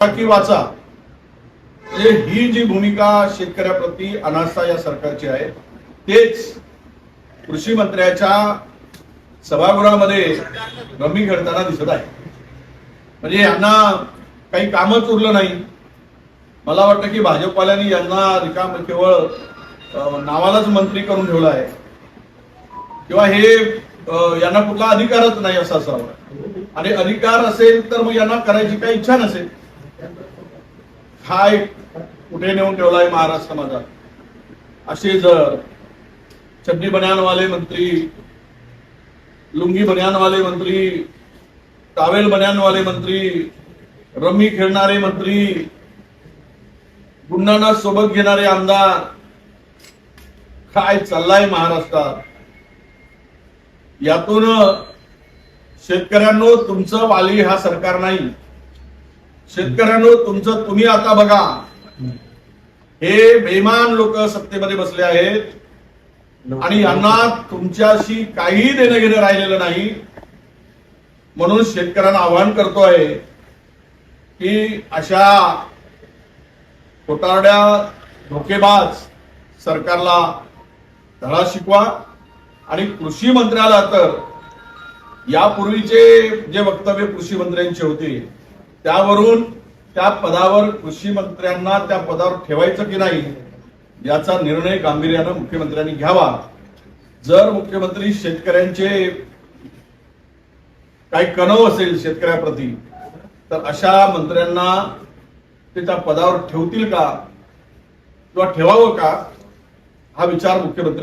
की वाचा म्हणजे ही जी भूमिका शेतकऱ्याप्रती अनास्था या सरकारची आहे तेच कृषी मंत्र्याच्या सभागृहामध्ये रमी खेळताना दिसत आहे. म्हणजे यांना काही कामच उरलं नाही. मला वाटतं की भाजपवाल्यांनी यांना रिकाम केवळ नावालाच मंत्री करून ठेवलं आहे किंवा हे यांना कुठला अधिकारच नाही असं असावं आणि अधिकार असेल तर मग यांना करायची काही इच्छा नसेल. हा एक कुठे नेऊन ठेवलाय महाराष्ट्र माझा. असे जर चड्डी बनियान वाले मंत्री, लुंगी बनियान वाले मंत्री, टावेल बनियान वाले मंत्री, रमी खेळणारे मंत्री, गुंडांना सोबत घेणारे आमदार, काय चाललाय महाराष्ट्रात. यातून शेतकऱ्यांनो तुमचं वाली हा सरकार नाही. शेतकऱ्यांनो तुमचं तुम्ही आता बघा. हे बेईमान लोक सत्तेमध्ये बसले आहेत आणि यांना तुमच्याशी काही देणं घेणं राहिलेलं नाही. म्हणून शेतकऱ्यांना आवाहन करतोय की अशा खोटारड्या धोकेबाज सरकारला धडा शिकवा. आणि कृषी मंत्र्याला तर यापूर्वीचे जे वक्तव्य कृषी मंत्र्यांचे होते त्यावरून त्या पदावर कृषी मंत्र्यांना त्या पदावर ठेवायचं की नाही याचा निर्णय गांभीर्यानं मुख्यमंत्र्यांनी घ्यावा. जर मुख्यमंत्री शेतकऱ्यांचे काही कणव असेल शेतकऱ्याप्रती तर अशा मंत्र्यांना ते त्या पदावर ठेवतील का किंवा ठेवावं का हा विचार मुख्यमंत्री